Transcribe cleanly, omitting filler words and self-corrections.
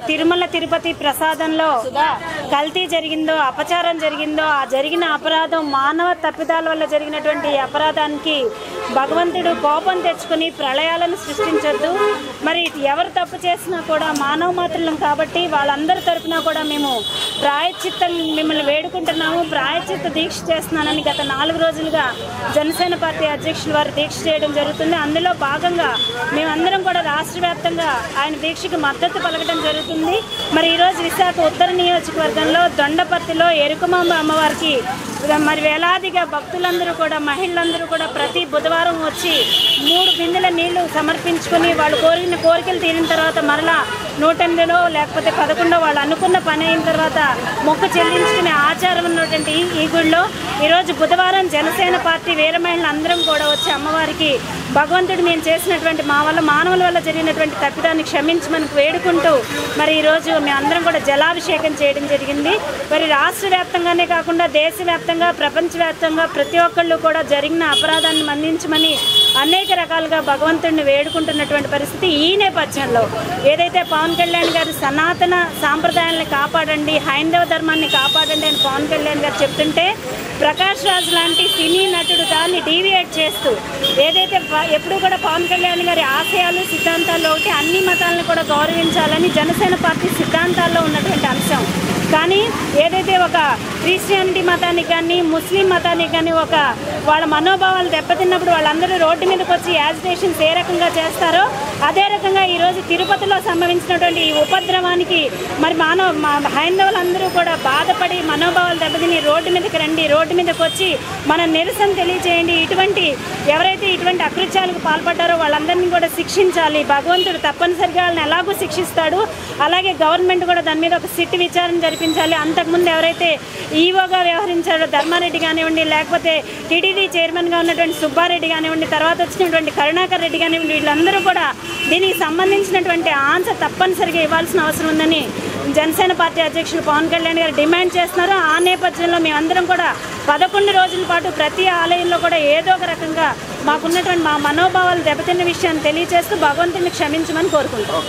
తిరుమల తిరుపతి ప్రసాదంలో కల్తీ జరిగిందో, అపచారం జరిగిందో, ఆ జరిగిన అపరాధం మానవ తప్పిదాల వల్ల జరిగినటువంటి అపరాధానికి భగవంతుడు కోపం తెచ్చుకుని ప్రళయాలను సృష్టించొద్దు. మరి ఎవరు తప్పు చేసినా కూడా మానవ మాత్రులం కాబట్టి వాళ్ళందరి తరపున కూడా మేము ప్రాయశ్చిత్తం మిమ్మల్ని వేడుకుంటున్నాము. ప్రాయశ్చిత్త దీక్ష చేస్తున్నానని గత 4 రోజులుగా జనసేన పార్టీ అధ్యక్షులు వారు దీక్ష చేయడం జరుగుతుంది. అందులో భాగంగా మేమందరం కూడా రాష్ట్ర వ్యాప్తంగా ఆయన దీక్షకు మద్దతు పలకడం జరుగుతుంది. మరి ఈరోజు విశాఖ ఉత్తర నియోజకవర్గంలో దొండపర్తిలో ఎరుకమాంబ అమ్మవారికి మరి వేలాదిగా భక్తులందరూ కూడా, మహిళలందరూ కూడా ప్రతి బుధవారం వచ్చి 3 బిందెల నీళ్లు సమర్పించుకొని వాళ్ళు కోరిన కోరికలు తీరిన తర్వాత మరలా 108 లేకపోతే 11 వాళ్ళు అనుకున్న పని అయిన తర్వాత మొక్కు చెల్లించుకునే ఆచారం ఉన్నటువంటి ఈ గుడిలో ఈరోజు బుధవారం జనసేన పార్టీ వీర మహిళలు అందరం కూడా వచ్చి అమ్మవారికి భగవంతుడు మేము చేసినటువంటి మానవుల వల్ల జరిగినటువంటి తప్పిదాన్ని క్షమించమని వేడుకుంటూ మరి ఈరోజు మేమందరం కూడా జలాభిషేకం చేయడం జరిగింది. మరి రాష్ట్ర వ్యాప్తంగానే కాకుండా దేశవ్యాప్తంగా, ప్రపంచవ్యాప్తంగా ప్రతి ఒక్కళ్ళు కూడా జరిగిన అపరాధాన్ని మన్నించమని అనేక రకాలుగా భగవంతుడిని వేడుకుంటున్నటువంటి పరిస్థితి. ఈ నేపథ్యంలో ఏదైతే పవన్ కళ్యాణ్ గారు సనాతన సాంప్రదాయాలను కాపాడండి, హైందవ ధర్మాన్ని కాపాడండి అని పవన్ కళ్యాణ్ గారు చెప్తుంటే ప్రకాష్ రాజ్ లాంటి సినీ నటుడు దాన్ని డీవియేట్ చేస్తూ ఏదైతే ఎప్పుడు కూడా పవన్ కళ్యాణ్ గారి ఆశయాలు, సిద్ధాంతాల్లో ఒకటి అన్ని మతాలను కూడా గౌరవించాలని జనసేన పార్టీ సిద్ధాంతాల్లో ఉన్నటువంటి అంశం. కానీ ఏదైతే ఒక క్రిస్టియానిటీ మతానికి కానీ, ముస్లిం మతానికి కానీ ఒక వాళ్ళ మనోభావాలు దెబ్బతిన్నప్పుడు వాళ్ళందరూ రోడ్డు మీదకి వచ్చి యాజిటేషన్స్ ఏ రకంగా చేస్తారో అదే రకంగా ఈరోజు తిరుపతిలో సంభవించినటువంటి ఈ ఉపద్రవానికి మరి హైందవులందరూ కూడా బాధపడి మనోభావాలు దెబ్బతిని రోడ్డు మీదకి రండి, రోడ్డు మీదకి వచ్చి మన నిరసన తెలియజేయండి. ఎవరైతే ఇటువంటి అకృత్యాలకు పాల్పడ్డారో వాళ్ళందరినీ కూడా శిక్షించాలి. భగవంతుడు తప్పనిసరిగా వాళ్ళని ఎలాగూ శిక్షిస్తాడు. అలాగే గవర్నమెంట్ కూడా దాని మీద ఒక సిట్ విచారణ జరిపించాలి. అంతకుముందు ఎవరైతే ఈవోగా వ్యవహరించారో ధర్మారెడ్డి కానివ్వండి, లేకపోతే టీటీడీ చైర్మన్గా ఉన్నటువంటి సుబ్బారెడ్డి కానివ్వండి, తర్వాత వచ్చినటువంటి కరుణాకర్ రెడ్డి కానివ్వండి, వీళ్ళందరూ కూడా దీనికి సంబంధించినటువంటి ఆన్సర్ తప్పనిసరిగా ఇవ్వాల్సిన అవసరం ఉందని జనసేన పార్టీ అధ్యక్షులు పవన్ కళ్యాణ్ గారు డిమాండ్ చేస్తున్నారు. ఆ నేపథ్యంలో మేమందరం కూడా 11 రోజుల పాటు ప్రతి ఆలయంలో కూడా ఏదో ఒక రకంగా మాకున్నటువంటి మా మనోభావాలు దెబ్బతిన్న విషయాన్ని తెలియజేస్తూ భగవంతుని క్షమించమని కోరుకుంటాం.